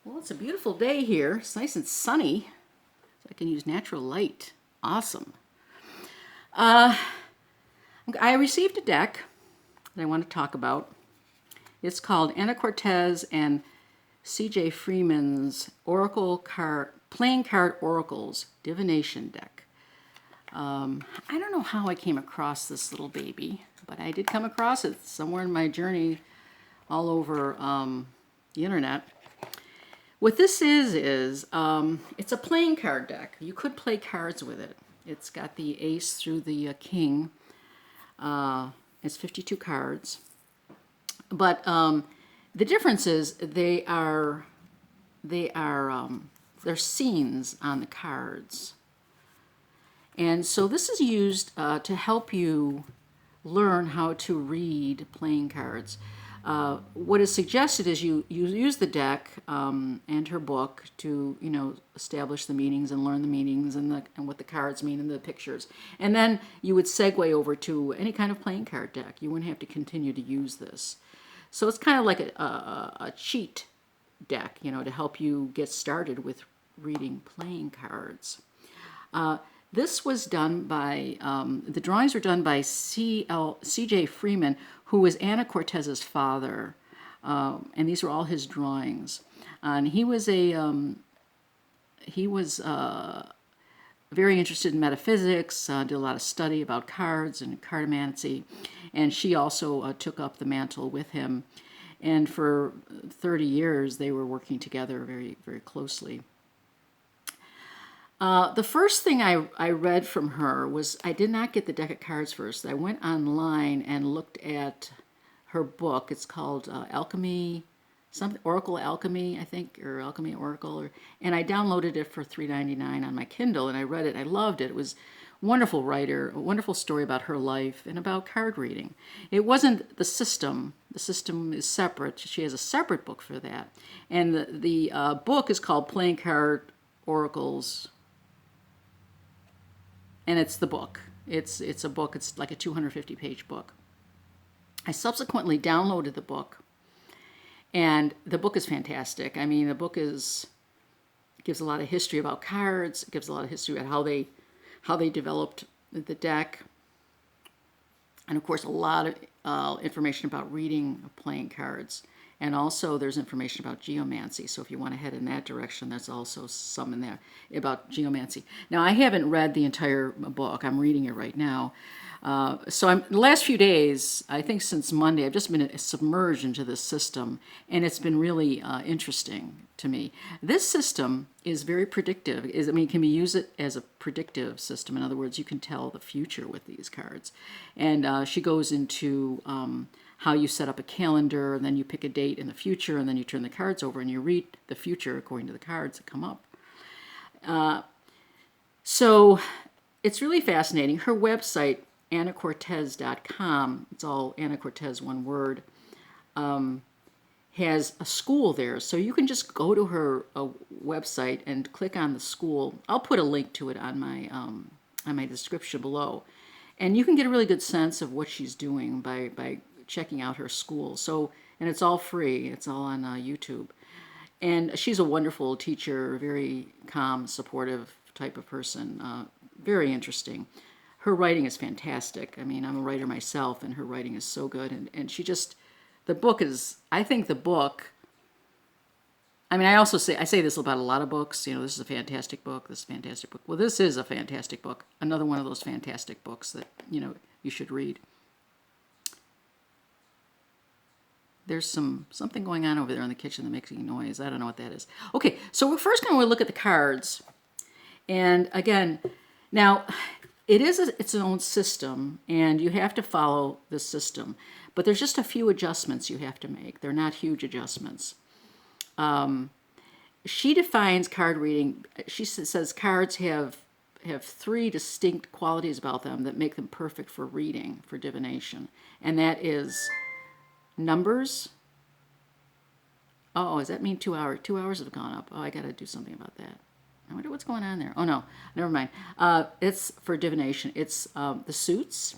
Well, it's a beautiful day here. It's nice and sunny, so I can use natural light. Awesome. Uh, I received a deck that I want to talk about. It's called Anna Cortez and C.J. Freeman's Playing Card Oracles Divination Deck. I don't know how I came across this little baby, but I did come across it somewhere in my journey all over the internet. What this is it's a playing card deck. You could play cards with it. It's got the ace through the king. It's 52 cards. But the difference is they're scenes on the cards. And so this is used to help you learn how to read playing cards. What is suggested is you use the deck and her book to establish the meanings and learn the meanings and what the cards mean and the pictures, and then you would segue over to any kind of playing card deck. You wouldn't have to continue to use this, so it's kind of like a cheat deck, to help you get started with reading playing cards. This was done by, the drawings were done by C.J. Freeman, who was Anna Cortez's father, and these were all his drawings. And he was very interested in metaphysics, did a lot of study about cards and cartomancy, and she also took up the mantle with him. And for 30 years, they were working together very, very closely. The first thing I read from her was, I did not get the deck of cards first. I went online and looked at her book. It's called Alchemy, Oracle Alchemy, I think, or Alchemy Oracle. And I downloaded it for $3.99 on my Kindle, and I read it. I loved it. It was a wonderful writer, a wonderful story about her life and about card reading. It wasn't the system. The system is separate. She has a separate book for that. And the book is called Playing Card Oracles. And it's the book. It's a book. It's like a 250-page book. I subsequently downloaded the book, and the book is fantastic. I mean, the book gives a lot of history about cards. It gives a lot of history about how they developed the deck, and of course, a lot of information about reading playing cards. And also there's information about geomancy. So if you want to head in that direction, there's also some in there about geomancy. Now, I haven't read the entire book. I'm reading it right now. The last few days, I think since Monday, I've just been submerged into this system, and it's been really interesting to me. This system is very predictive. It can be used as a predictive system. In other words, you can tell the future with these cards. And she goes into how you set up a calendar, and then you pick a date in the future, and then you turn the cards over and you read the future according to the cards that come up. So it's really fascinating. Her website, annacortez.com, it's all Anna Cortez, one word, has a school there. So you can just go to her website and click on the school. I'll put a link to it on my description below. And you can get a really good sense of what she's doing by checking out her school. And it's all free. It's all on YouTube. And she's a wonderful teacher, very calm, supportive type of person. Very interesting. Her writing is fantastic. I mean, I'm a writer myself, and her writing is so good. And she just, the book is, I think the book, I mean, I say this about a lot of books. This is a fantastic book. This is a fantastic book. Well, this is a fantastic book. Another one of those fantastic books that, you should read. There's something going on over there in the kitchen that makes a noise. I don't know what that is. Okay, so we're first going to look at the cards. And again, now, it's its own system, and you have to follow the system. But there's just a few adjustments you have to make. They're not huge adjustments. She defines card reading. She says cards have three distinct qualities about them that make them perfect for reading, for divination. And that is numbers. Oh, does that mean 2 hours? 2 hours have gone up. Oh, I got to do something about that. I wonder what's going on there. Oh, no, never mind. It's for divination. It's the suits,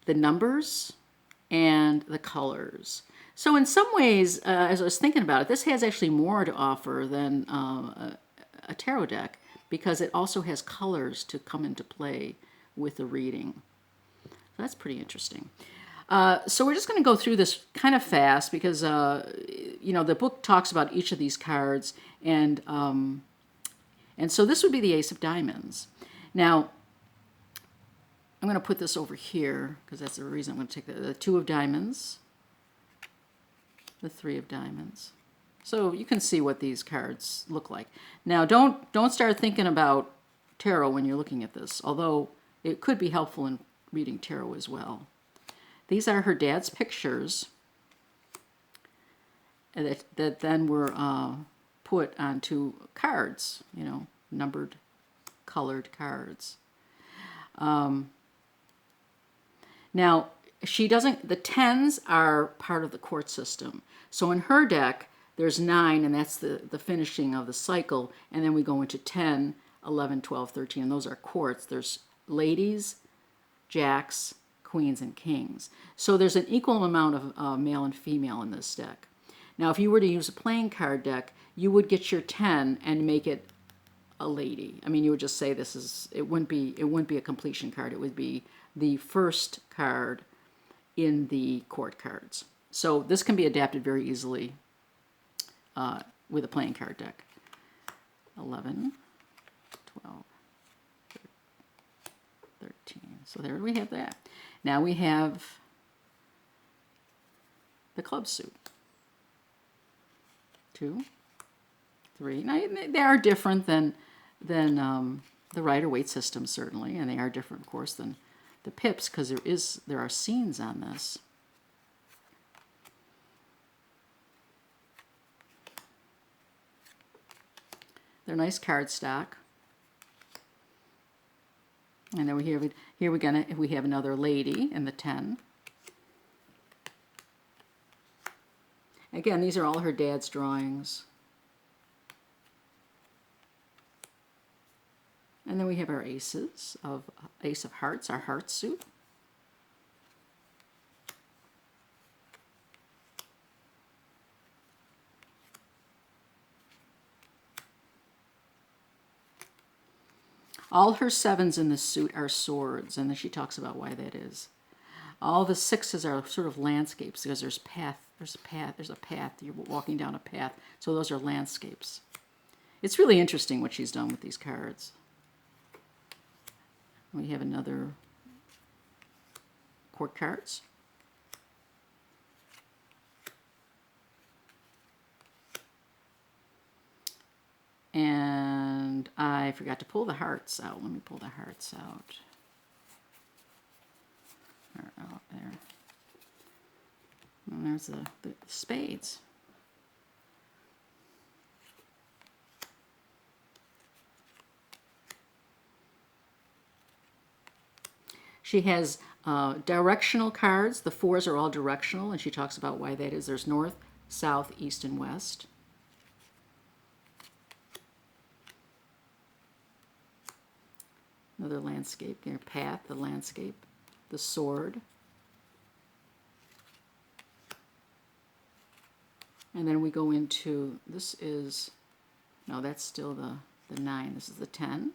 the numbers, and the colors. So in some ways, as I was thinking about it, this has actually more to offer than a tarot deck, because it also has colors to come into play with the reading. So that's pretty interesting. So we're just going to go through this kind of fast because, the book talks about each of these cards, and so this would be the Ace of Diamonds. Now, I'm going to put this over here because that's the reason I'm going to take the Two of Diamonds, the Three of Diamonds. So you can see what these cards look like. Now, don't start thinking about tarot when you're looking at this, although it could be helpful in reading tarot as well. These are her dad's pictures that then were put onto cards, numbered, colored cards. Now, the tens are part of the quartz system. So in her deck, there's 9, and that's the finishing of the cycle. And then we go into 10, 11, 12, 13, and those are quartz. There's ladies, jacks, queens, and kings. So there's an equal amount of male and female in this deck. Now, if you were to use a playing card deck, you would get your 10 and make it a lady. I mean, you would just say it wouldn't be a completion card. It would be the first card in the court cards. So this can be adapted very easily with a playing card deck. 11, 12, 13. So there we have that. Now we have the club suit. 2, 3. Now they are different than the Rider-Waite system, certainly, and they are different, of course, than the pips, because there are scenes on this. They're nice cardstock. And then we have another lady in the 10. Again, these are all her dad's drawings. And then we have our Ace of Hearts, our heart suit. All her 7s in this suit are swords, and then she talks about why that is. All the 6s are sort of landscapes, because there's a path, you're walking down a path, so those are landscapes. It's really interesting what she's done with these cards. We have another court cards. And I forgot to pull the hearts out. Let me pull the hearts out. They're out there. And there's the spades. She has directional cards. The 4s are all directional, and she talks about why that is. There's north, south, east, and west. Another landscape, their path, the landscape, the sword. And then we go into, that's still the 9. This is the 10,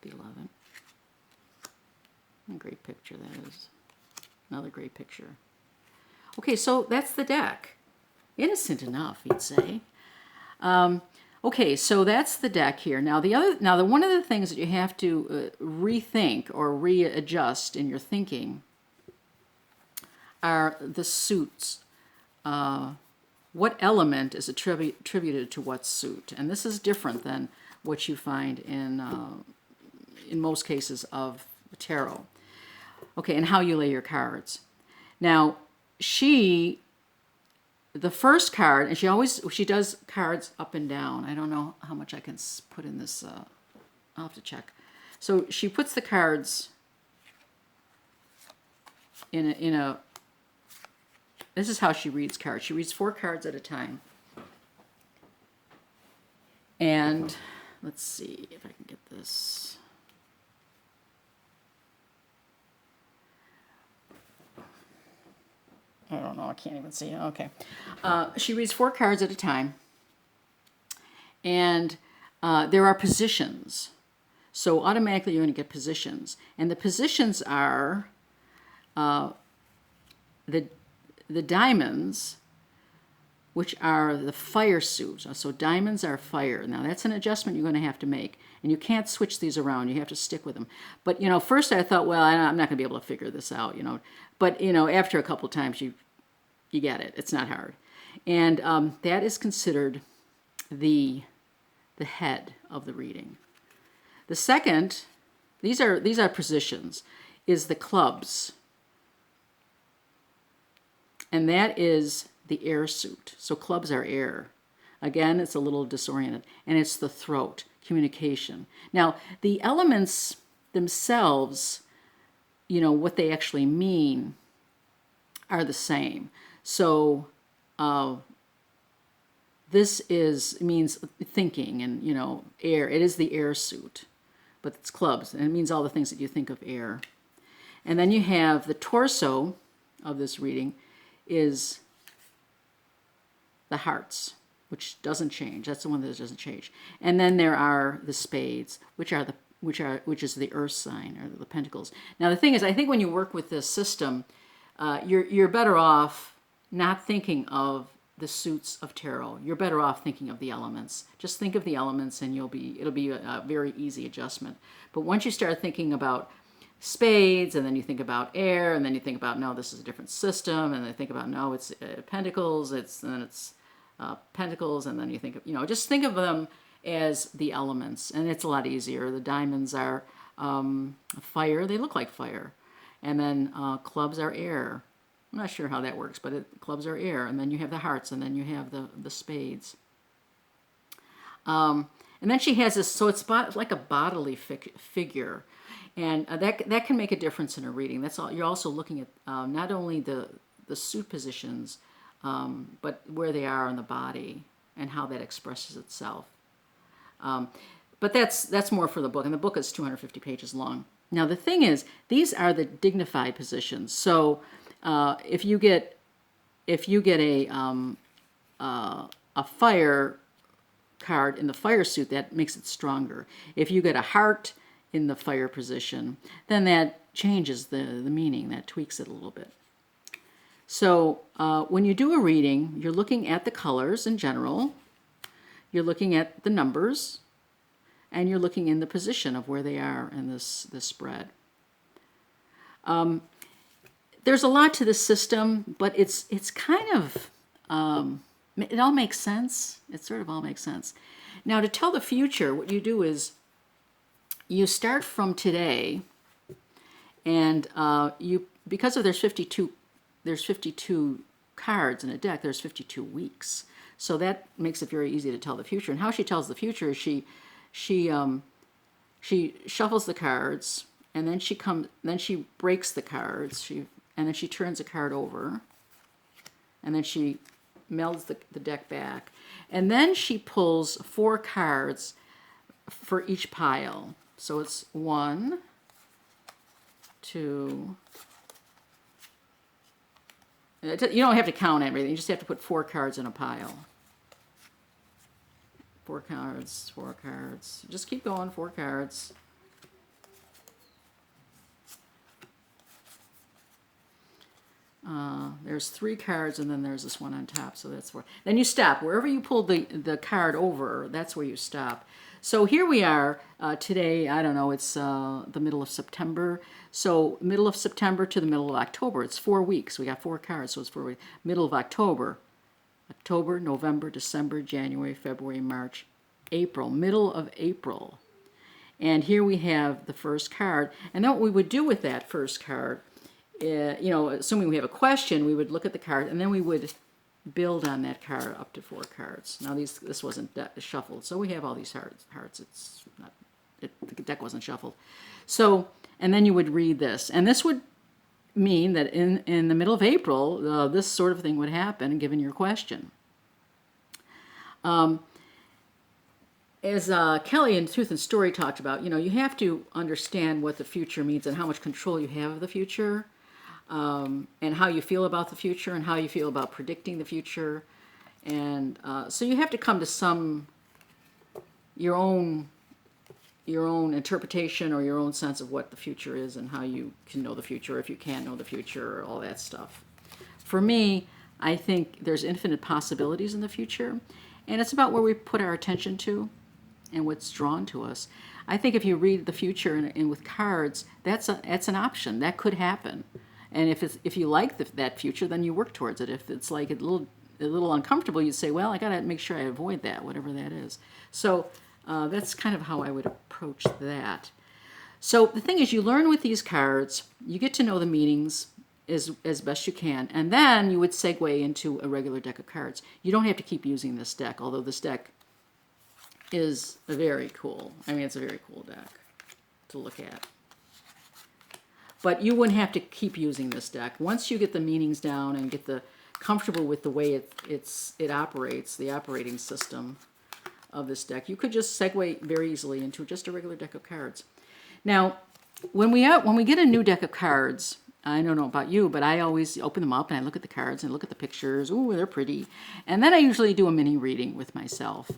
the 11. A great picture that is. Another great picture. Okay, so that's the deck. Innocent enough, you'd say. Okay, so that's the deck here. Now one of the things that you have to rethink or readjust in your thinking are the suits. What element is attributed to what suit? And this is different than what you find in most cases of tarot. Okay, and how you lay your cards. Now, the first card, and she does cards up and down. I don't know how much I can put in this. I'll have to check. So she puts the cards in a. This is how she reads cards. She reads 4 cards at a time. And let's see if I can get this. I don't know, I can't even see. Okay. She reads 4 cards at a time. And there are positions. So automatically you're going to get positions. And the positions are the diamonds, which are the fire suit. So diamonds are fire. Now that's an adjustment you're going to have to make. And you can't switch these around. You have to stick with them. But, first I thought, well, I'm not going to be able to figure this out, But, after a couple times, you get it. It's not hard. And that is considered the head of the reading. The second, these are positions, is the clubs. And that is the air suit. So clubs are air. Again, it's a little disoriented. And it's the throat, communication. Now, the elements themselves, what they actually mean are the same. So this means thinking and, air. It is the air suit, but it's clubs. And it means all the things that you think of air. And then you have the torso of this reading is the hearts, which doesn't change. That's the one that doesn't change. And then there are the spades, which is the earth sign, or the pentacles. Now the thing is, I think when you work with this system, you're better off not thinking of the suits of tarot. You're better off thinking of the elements. Just think of the elements, and it'll be a very easy adjustment. But once you start thinking about spades, and then you think about air, and then you think about, no, this is a different system, and then think about, no, it's pentacles, it's pentacles, and then you think of, just think of them as the elements, and it's a lot easier. The diamonds are fire. They look like fire. And then clubs are air. I'm not sure how that works, but clubs are air. And then you have the hearts, and then you have the spades. And then she has this, so it's like a bodily figure. And that can make a difference in a reading. That's all. You're also looking at not only the suit positions, but where they are in the body and how that expresses itself. But that's more for the book, and the book is 250 pages long. Now the thing is, these are the dignified positions. So if you get a fire card in the fire suit, that makes it stronger. If you get a heart in the fire position, then that changes the meaning, that tweaks it a little bit. So when you do a reading, you're looking at the colors in general, you're looking at the numbers, and you're looking in the position of where they are in this spread. There's a lot to this system, but it's kind of, it all makes sense. It sort of all makes sense. Now, to tell the future, what you do is you start from today, and because of there's 52 cards in a deck, there's 52 weeks. So that makes it very easy to tell the future. And how she tells the future is she shuffles the cards, and then she breaks the cards, and then she turns a card over, and then she melds the deck back, and then she pulls 4 cards for each pile. So it's 1, 2. You don't have to count everything. You just have to put 4 cards in a pile. 4 cards, 4 cards. Just keep going, 4 cards. There's 3 cards, and then there's this one on top, so that's 4. Then you stop. Wherever you pull the card over, that's where you stop. So here we are today. I don't know, it's the middle of September. So middle of September to the middle of October. It's 4 weeks. We got 4 cards, so it's 4 weeks. Middle of October. October, November, December, January, February, March, April. Middle of April. And here we have the first card. And then what we would do with that first card, assuming we have a question, we would look at the card, and then we would build on that card up to 4 cards. Now this wasn't shuffled, so we have all these hearts. The deck wasn't shuffled. So, and then you would read this, and this would mean that in the middle of April, this sort of thing would happen, given your question. As Kelly in Truth and Story talked about, you have to understand what the future means and how much control you have of the future. and how you feel about the future and how you feel about predicting the future. And so you have to come to some your own interpretation or your own sense of what the future is and how you can know the future, if you can't know the future, all that stuff. For me, I think there's infinite possibilities in the future, and it's about where we put our attention to and what's drawn to us. I think if you read the future and with cards, that's an option. That could happen. And if you like that future, then you work towards it. If it's like a little uncomfortable, you say, well, I got to make sure I avoid that, whatever that is. So that's kind of how I would approach that. So the thing is, you learn with these cards, you get to know the meanings as best you can, and then you would segue into a regular deck of cards. You don't have to keep using this deck, although this deck is very cool. I mean, it's a very cool deck to look at. But you wouldn't have to keep using this deck. Once you get the meanings down and get comfortable with the way it operates, the operating system of this deck, you could just segue very easily into just a regular deck of cards. Now, when we get a new deck of cards, I don't know about you, but I always open them up and I look at the cards and look at the pictures. Ooh, they're pretty. And then I usually do a mini reading with myself.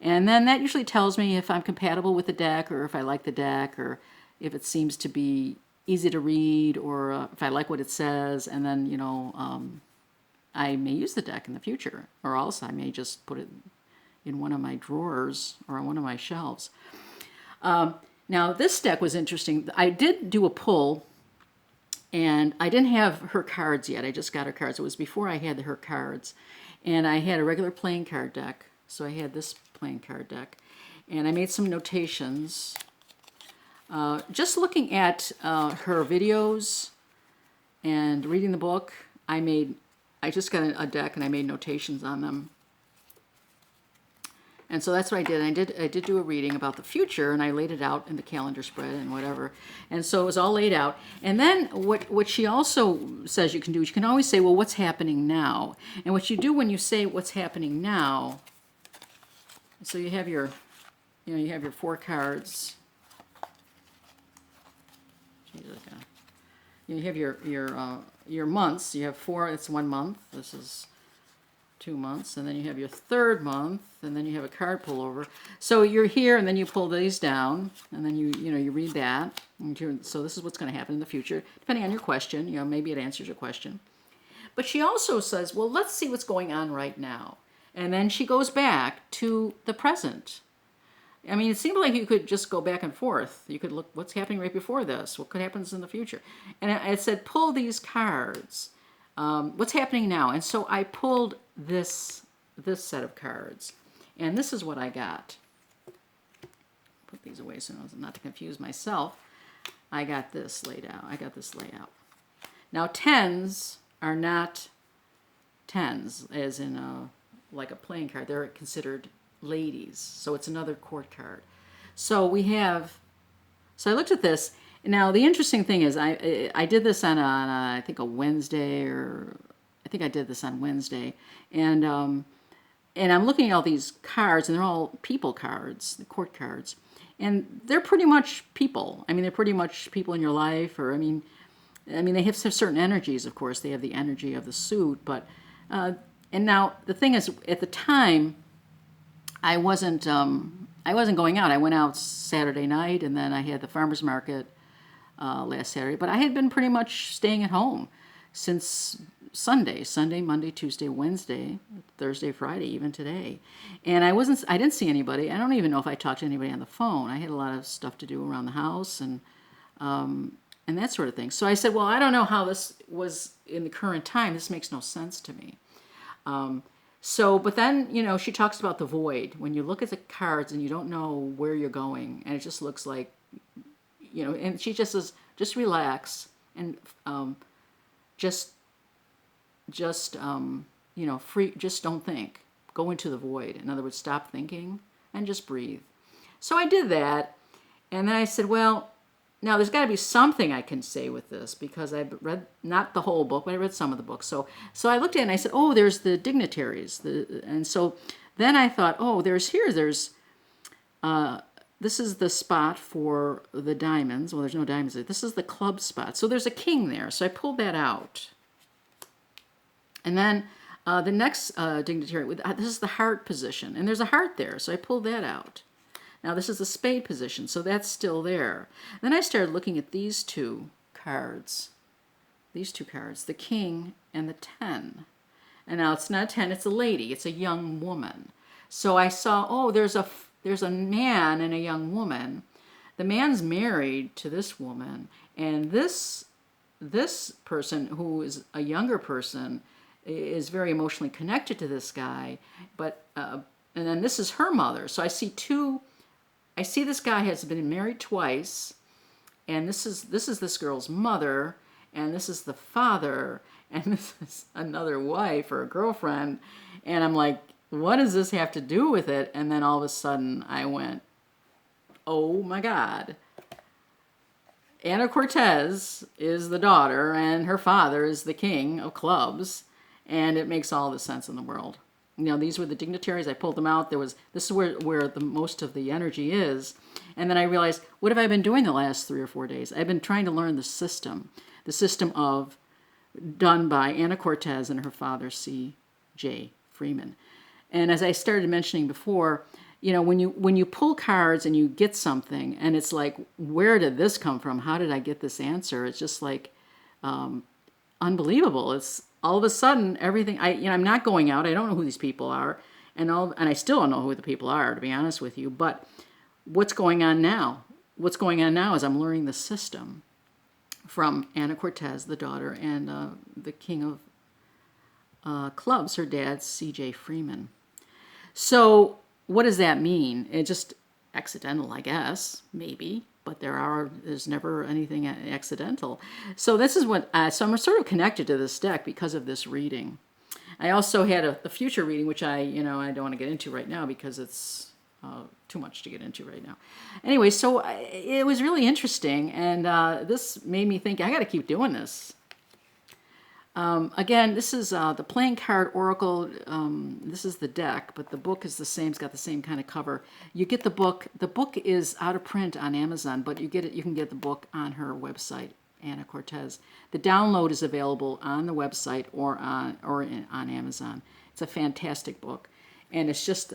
And then that usually tells me if I'm compatible with the deck, or if I like the deck, or if it seems to be easy to read, or if I like what it says. And then, I may use the deck in the future, or else I may just put it in one of my drawers or on one of my shelves. Now, this deck was interesting. I did do a pull, and I didn't have her cards yet. I just got her cards. It was before I had her cards. And I had a regular playing card deck. So I had this playing card deck. And I made some notations. Just looking at her videos and reading the book, I just got a deck and I made notations on them. And so that's what I did. I did do a reading about the future, and I laid it out in the calendar spread and whatever. And so it was all laid out. And then what she also says you can do is you can always say, well, what's happening now? And what you do when you say what's happening now, so you have your 4 cards. You have your months. You have 4. It's 1 month. This is 2 months, and then you have your 3rd month, and then you have a card pull over. So you're here, and then you pull these down, and then you read that. So this is what's going to happen in the future, depending on your question. Maybe it answers your question. But she also says, well, let's see what's going on right now, and then she goes back to the present. I mean, it seemed like you could just go back and forth. You could look what's happening right before this, what could happen in the future, and it said pull these cards. What's happening now? And so I pulled this set of cards, and this is what I got. Put these away so not to confuse myself. I got this laid out. Now, 10s are not 10s, as in like a playing card. They're considered ladies, so it's another court card. So I looked at this. Now, the interesting thing is I did this on I think a Wednesday, or I think I did this on Wednesday, and I'm looking at all these cards, and they're all people cards, the court cards, and they're pretty much people. I mean, they're pretty much people in your life, or I mean they have certain energies. Of course, they have the energy of the suit, but and now the thing is, at the time, I wasn't going out. I went out Saturday night, and then I had the farmer's market last Saturday, but I had been pretty much staying at home since Sunday, Monday, Tuesday, Wednesday, Thursday, Friday, even today. And I didn't see anybody. I don't even know if I talked to anybody on the phone. I had a lot of stuff to do around the house and that sort of thing. So I said, well, I don't know how this was in the current time. This makes no sense to me. But then, she talks about the void. When you look at the cards and you don't know where you're going, and it just looks like, and she just says, just relax and free. Just don't think. Go into the void. In other words, stop thinking and just breathe. So I did that, and then I said, well, now there's got to be something I can say with this, because I've read not the whole book, but I read some of the book. So I looked at it and I said, oh, there's the dignitaries, and so then I thought, oh, there's this is the spot for the diamonds. Well, there's no diamonds there. This is the club spot. So there's a king there. So I pulled that out. And then the next dignitary, this is the heart position. And there's a heart there. So I pulled that out. Now this is the spade position. So that's still there. Then I started looking at these two cards. These two cards, the king and the 10. And now it's not a 10, it's a lady. It's a young woman. So I saw, oh, there's a man and a young woman. The man's married to this woman, and this person, who is a younger person, is very emotionally connected to this guy. But and then this is her mother. So I see this guy has been married twice, and this is this girl's mother, and this is the father, and this is another wife or a girlfriend, and I'm like, what does this have to do with it? And then all of a sudden I went, oh my God. Anna Cortez is the daughter and her father is the king of clubs, and it makes all the sense in the world. You know, these were the dignitaries. I pulled them out. This is where the most of the energy is. And then I realized, what have I been doing the last 3 or 4 days? I've been trying to learn the system of done by Anna Cortez and her father, C.J. Freeman. And as I started mentioning before, you know, when you pull cards and you get something, and it's like, where did this come from? How did I get this answer? It's just like unbelievable. It's all of a sudden everything. I'm not going out. I don't know who these people are, and I still don't know who the people are, to be honest with you. But what's going on now? What's going on now is I'm learning the system from Anna Cortez, the daughter, and the king of clubs, her dad, C.J. Freeman. So what does that mean? It's just accidental, I guess, maybe, but there's never anything accidental. So this is what, so I'm sort of connected to this deck because of this reading. I also had a future reading, which I don't want to get into right now because it's too much to get into right now. Anyway, so it was really interesting, and this made me think, I got to keep doing this. Again, this is the Playing Card Oracle. This is the deck, but the book is the same. It's got the same kind of cover. You get the book. The book is out of print on Amazon, but you can get the book on her website, Anna Cortez. The download is available on the website or on Amazon. It's a fantastic book, and it's just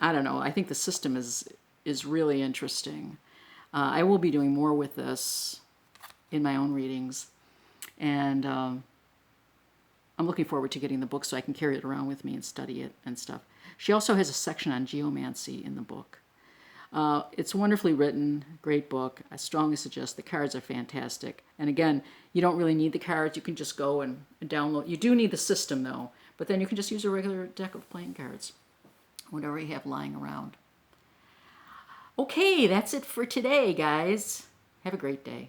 I don't know. I think the system is really interesting. I will be doing more with this in my own readings, and I'm looking forward to getting the book so I can carry it around with me and study it and stuff. She also has a section on geomancy in the book. It's wonderfully written, great book. I strongly suggest. The cards are fantastic. And again, you don't really need the cards. You can just go and download. You do need the system, though, but then you can just use a regular deck of playing cards, whatever you have lying around. Okay, that's it for today, guys. Have a great day.